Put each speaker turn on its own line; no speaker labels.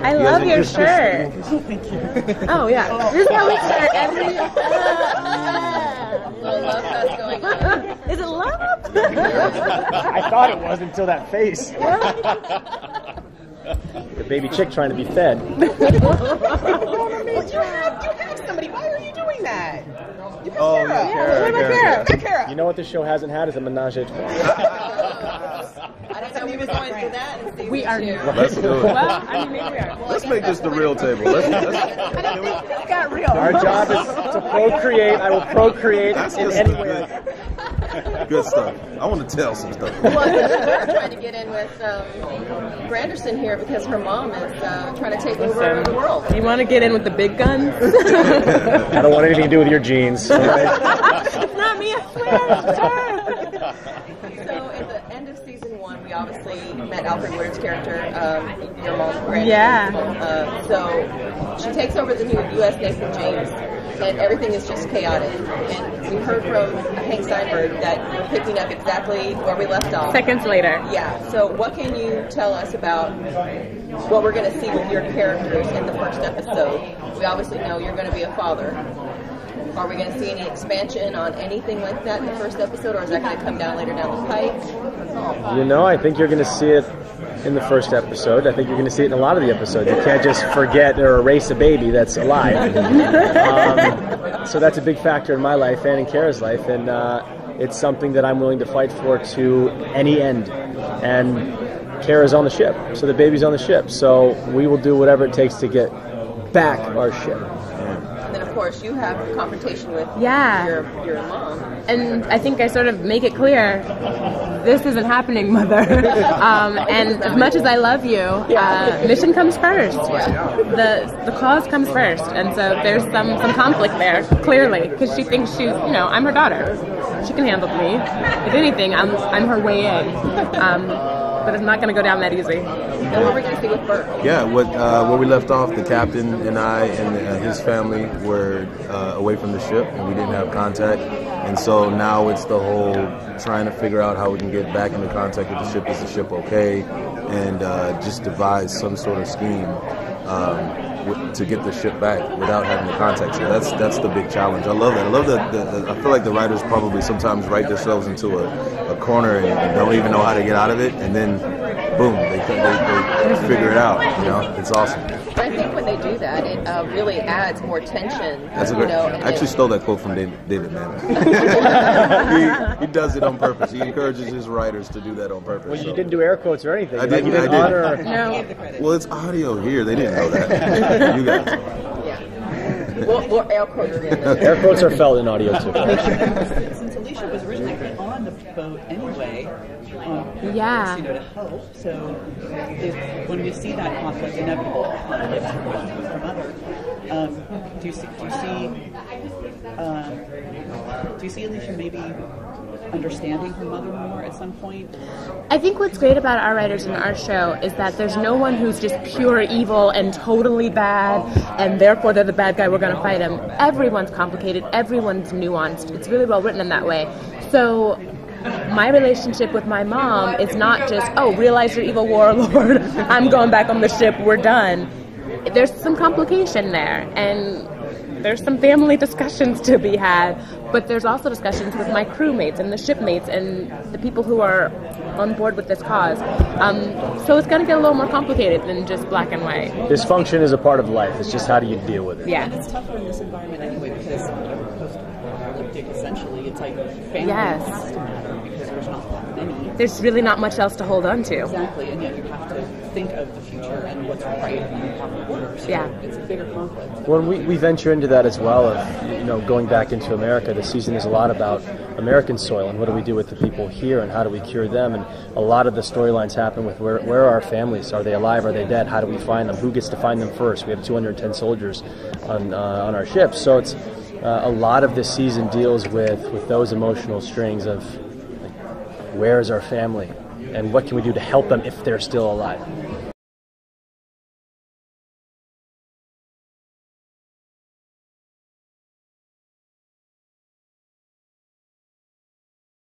I love your shirt.
Oh, thank you.
Oh, yeah. This is how we start every...
Love that's going on.
Is it love?
I thought it was until that face. The baby chick trying to be fed.
You have somebody. Why are you doing that? You have Kara.
You know what this show hasn't had is a menage a trois.
I don't know if we was going through that and see
We are.
Let's do it.
Well, I mean, maybe we are.
Let's make this the real table.
I don't think this got real.
Our job is to procreate. I will procreate in any way.
Good stuff. I want to tell some stuff.
Well, we're trying to get in with Branderson here because her mom is trying to take over the world.
You want to get in with the big guns?
I don't want anything to do with your genes. Right?
It's not me, I swear. It's her.
So at the end of season 1, we obviously met Alfred Woodard's character, your mom's Branderson.
Yeah.
So she takes over the new U.S. Nathan James, and everything is just chaotic. And we heard from Hank Steinberg that we're picking up exactly where we left off.
Seconds later.
Yeah, so what can you tell us about what we're going to see with your characters in the first episode? We obviously know you're going to be a father. Are we going to see any expansion on anything like that in the first episode, or is that going to come down later down the pike?
You know, I think you're going to see it in the first episode. I think you're going to see it in a lot of the episodes. You can't just forget or erase a baby that's alive. So that's a big factor in my life and in Kara's life, and it's something that I'm willing to fight for to any end. And Kara's on the ship, so the baby's on the ship. So we will do whatever it takes to get back our ship.
And then, of course, you have a confrontation with your mom.
And I think I sort of make it clear, this isn't happening, Mother. And as much as I love you, mission comes first. The cause comes first. And so there's some conflict there, clearly, because she thinks she's, I'm her daughter. She can handle me. If anything, I'm her way in. But it's not going to go down that easy.
And what we're going to see with Bert.
Yeah, where we left off, the captain and I and his family were away from the ship, and we didn't have contact. And so now it's the whole trying to figure out how we can get back into contact with the ship. Is the ship okay? And just devise some sort of scheme to get the ship back without having the contact. So that's the big challenge. I love that. I love that. I feel like the writers probably sometimes write themselves into a corner and don't even know how to get out of it, and then boom, they figure it out. It's awesome.
But I think when they do that, it really adds more tension.
That's I actually stole that quote from David Mamet. he does it on purpose. He encourages his writers to do that on purpose.
Well, you didn't do air quotes or anything.
I didn't.
No.
Well, it's audio here. They didn't know that. You guys.
Yeah. Well, air quotes.
Air quotes are felt in audio too.
Since Alicia was originally on the boat anyway,
Yeah.
to help. So when we see that conflict, inevitable conflict with her mother, do you see Alicia maybe understanding her mother more at some point?
I think what's great about our writers in our show is that there's no one who's just pure evil and totally bad, and therefore they're the bad guy, we're going to fight them. Everyone's complicated, everyone's nuanced. It's really well written in that way. So my relationship with my mom is not just, realize your evil warlord, I'm going back on the ship, we're done. There's some complication there, and there's some family discussions to be had, but there's also discussions with my crewmates and the shipmates and the people who are on board with this cause. So it's going to get a little more complicated than just black and white.
Dysfunction is a part of life. It's just how do you deal with it?
Yeah.
And it's tougher in this environment anyway because post-apocalyptic, essentially, it's like family
Yes.
has to matter because there's not that many.
There's really not much else to hold on to.
Exactly, and yet you have to think of the future and what's right and the proper order. So it's a bigger conflict.
Well, we venture into that as well of, going back into America. The season is a lot about American soil and what do we do with the people here and how do we cure them, and a lot of the storylines happen with where are our families? Are they alive? Are they dead? How do we find them? Who gets to find them first? We have 210 soldiers on our ship, so it's a lot of this season deals with those emotional strings of where is our family and what can we do to help them if they're still alive.